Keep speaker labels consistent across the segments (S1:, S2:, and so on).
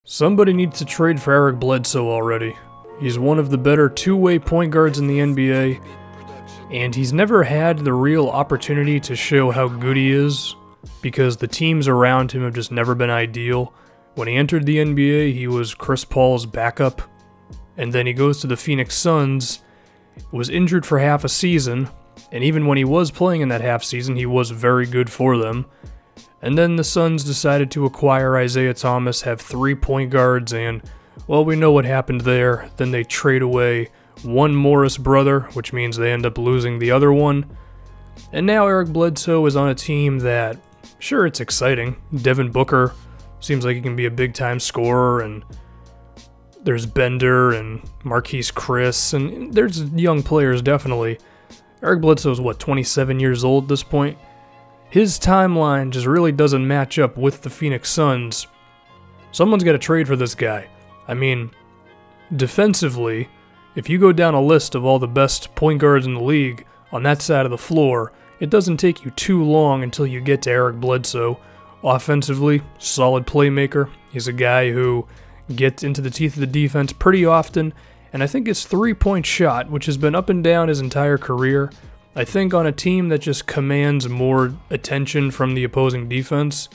S1: Somebody needs to trade for Eric Bledsoe already. He's one of the better two-way point guards in the NBA, and he's never had the real opportunity to show how good he is because the teams around him have just never been ideal. When he entered the NBA, he was Chris Paul's backup, and then he goes to the Phoenix Suns, was injured for half a season, and even when he was playing in that half season, he was very good for them. And then the Suns decided to acquire Isaiah Thomas, have 3 point guards, and, well, we know what happened there. Then they trade away one Morris brother, which means they end up losing the other one. And now Eric Bledsoe is on a team that, sure, it's exciting. Devin Booker seems like he can be a big-time scorer, and there's Bender and Marquise Chris, and there's young players, definitely. Eric Bledsoe is, what, 27 years old at this point? His timeline just really doesn't match up with the Phoenix Suns. Someone's got to trade for this guy. I mean, defensively, if you go down a list of all the best point guards in the league on that side of the floor, it doesn't take you too long until you get to Eric Bledsoe. Offensively, solid playmaker. He's a guy who gets into the teeth of the defense pretty often, and I think his three-point shot, which has been up and down his entire career, I think on a team that just commands more attention from the opposing defense,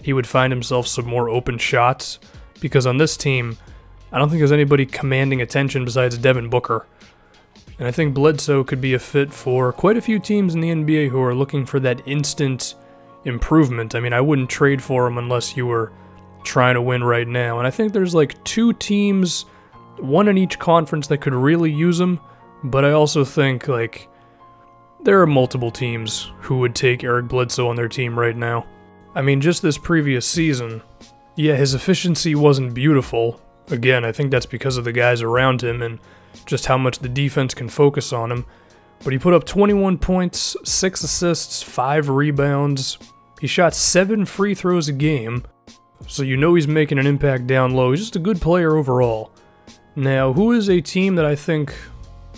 S1: he would find himself some more open shots, because on this team, I don't think there's anybody commanding attention besides Devin Booker. And I think Bledsoe could be a fit for quite a few teams in the NBA who are looking for that instant improvement. I mean, I wouldn't trade for him unless you were trying to win right now. And I think there's like 2 teams, one in each conference, that could really use him, but I also think, like, there are multiple teams who would take Eric Bledsoe on their team right now. I mean, just this previous season, yeah, his efficiency wasn't beautiful. Again, I think that's because of the guys around him and just how much the defense can focus on him. But he put up 21 points, 6 assists, 5 rebounds. He shot 7 free throws a game, so you know he's making an impact down low. He's just a good player overall. Now, who is a team that I think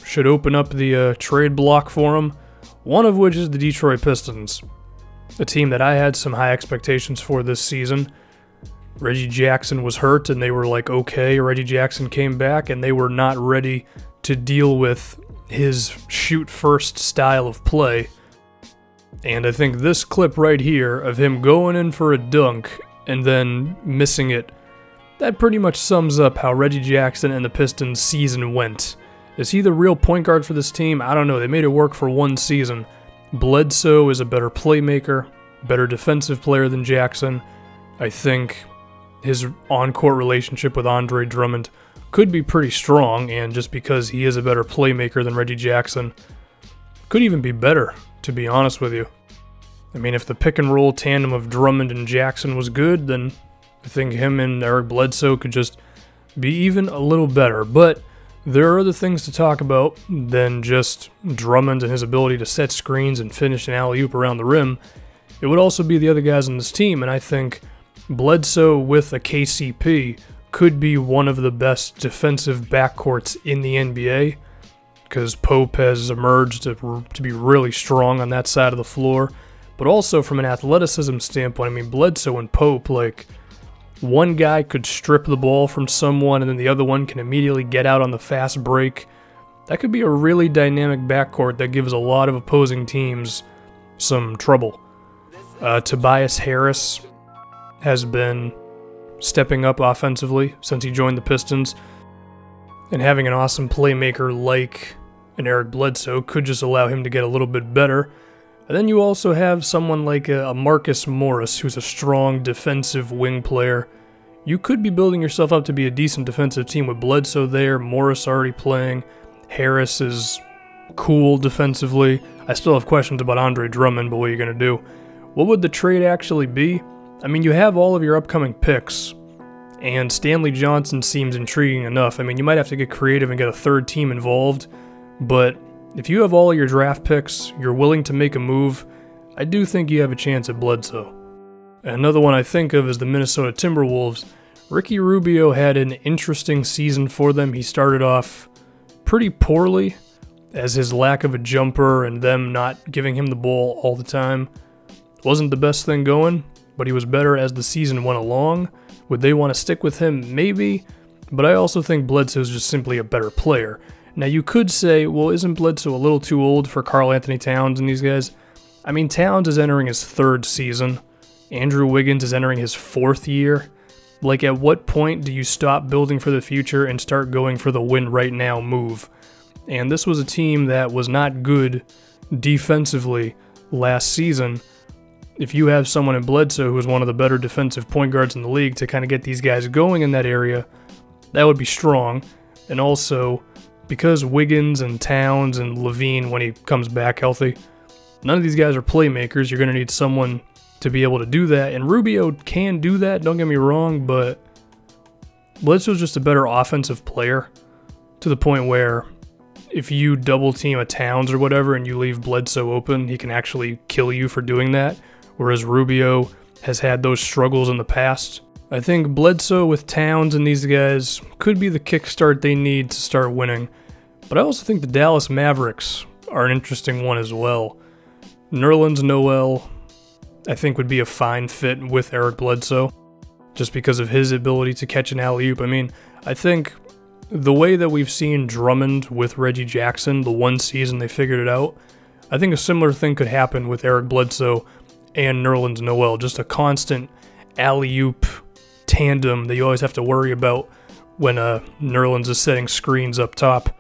S1: should open up the trade block for him? One of which is the Detroit Pistons, a team that I had some high expectations for this season. Reggie Jackson was hurt, and they were like, okay. Reggie Jackson came back, and they were not ready to deal with his shoot-first style of play. And I think this clip right here of him going in for a dunk and then missing it, that pretty much sums up how Reggie Jackson and the Pistons season went. Is he the real point guard for this team? I don't know. They made it work for one season. Bledsoe is a better playmaker, better defensive player than Jackson. I think his on-court relationship with Andre Drummond could be pretty strong, and just because he is a better playmaker than Reggie Jackson, could even be better, to be honest with you. I mean, if the pick-and-roll tandem of Drummond and Jackson was good, then I think him and Eric Bledsoe could just be even a little better, but there are other things to talk about than just Drummond and his ability to set screens and finish an alley-oop around the rim. It would also be the other guys on this team, and I think Bledsoe with a KCP could be one of the best defensive backcourts in the NBA, because Pope has emerged to be really strong on that side of the floor. But also from an athleticism standpoint, I mean, Bledsoe and Pope, like, one guy could strip the ball from someone, and then the other one can immediately get out on the fast break. That could be a really dynamic backcourt that gives a lot of opposing teams some trouble. Tobias Harris has been stepping up offensively since he joined the Pistons, and having an awesome playmaker like an Eric Bledsoe could just allow him to get a little bit better. And then you also have someone like a Marcus Morris, who's a strong defensive wing player. You could be building yourself up to be a decent defensive team with Bledsoe there, Morris already playing. Harris is cool defensively. I still have questions about Andre Drummond, but what are you going to do? What would the trade actually be? I mean, you have all of your upcoming picks, and Stanley Johnson seems intriguing enough. I mean, you might have to get creative and get a third team involved, but if you have all of your draft picks, you're willing to make a move, I do think you have a chance at Bledsoe. Another one I think of is the Minnesota Timberwolves. Ricky Rubio had an interesting season for them. He started off pretty poorly, as his lack of a jumper and them not giving him the ball all the time wasn't the best thing going, but he was better as the season went along, Would they want to stick with him? Maybe, but I also think Bledsoe's just simply a better player. Now you could say, well, isn't Bledsoe a little too old for Karl Anthony Towns and these guys? I mean, Towns is entering his 3rd season. Andrew Wiggins is entering his 4th year. Like, at what point do you stop building for the future and start going for the win right now move? And this was a team that was not good defensively last season. If you have someone in Bledsoe who is one of the better defensive point guards in the league to kind of get these guys going in that area, that would be strong. And also, because Wiggins and Towns and Levine, when he comes back healthy, none of these guys are playmakers. You're going to need someone to be able to do that. And Rubio can do that, don't get me wrong, but Bledsoe's just a better offensive player to the point where if you double team a Towns or whatever and you leave Bledsoe open, he can actually kill you for doing that, whereas Rubio has had those struggles in the past. I think Bledsoe with Towns and these guys could be the kickstart they need to start winning, but I also think the Dallas Mavericks are an interesting one as well. Nerlens Noel, I think, would be a fine fit with Eric Bledsoe, just because of his ability to catch an alley-oop. I mean, I think the way that we've seen Drummond with Reggie Jackson, the one season they figured it out, I think a similar thing could happen with Eric Bledsoe and Nerlens Noel. Just a constant alley-oop tandem that you always have to worry about when Nerlens is setting screens up top.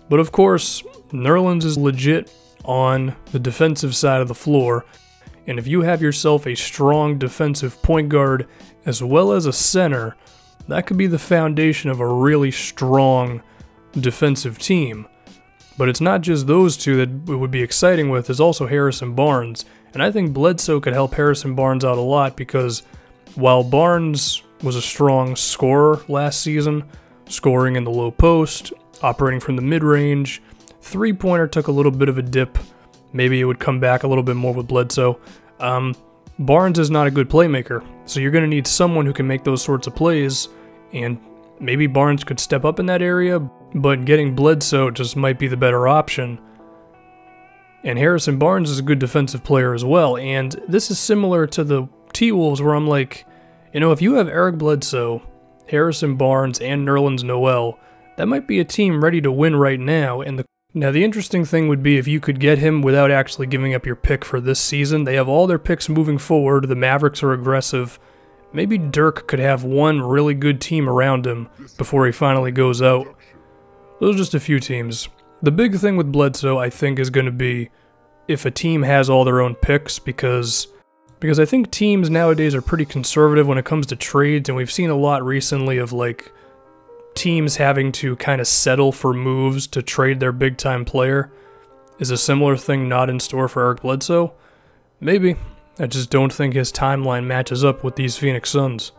S1: But of course, Nerlens is legit on the defensive side of the floor, and if you have yourself a strong defensive point guard as well as a center, that could be the foundation of a really strong defensive team. But it's not just those two that it would be exciting with, there's also Harrison Barnes. And I think Bledsoe could help Harrison Barnes out a lot because while Barnes was a strong scorer last season, scoring in the low post, operating from the mid-range, three-pointer took a little bit of a dip. Maybe it would come back a little bit more with Bledsoe. Barnes is not a good playmaker, so you're going to need someone who can make those sorts of plays, and maybe Barnes could step up in that area, but getting Bledsoe just might be the better option. And Harrison Barnes is a good defensive player as well, and this is similar to the T-Wolves where I'm like, you know, if you have Eric Bledsoe, Harrison Barnes, and Nerlens Noel, that might be a team ready to win right now. And Now the interesting thing would be if you could get him without actually giving up your pick for this season. They have all their picks moving forward, the Mavericks are aggressive. Maybe Dirk could have one really good team around him before he finally goes out. Those are just a few teams. The big thing with Bledsoe, I think, is going to be if a team has all their own picks, because I think teams nowadays are pretty conservative when it comes to trades, and we've seen a lot recently of like teams having to kind of settle for moves to trade their big-time player. Is a similar thing not in store for Eric Bledsoe? Maybe. I just don't think his timeline matches up with these Phoenix Suns.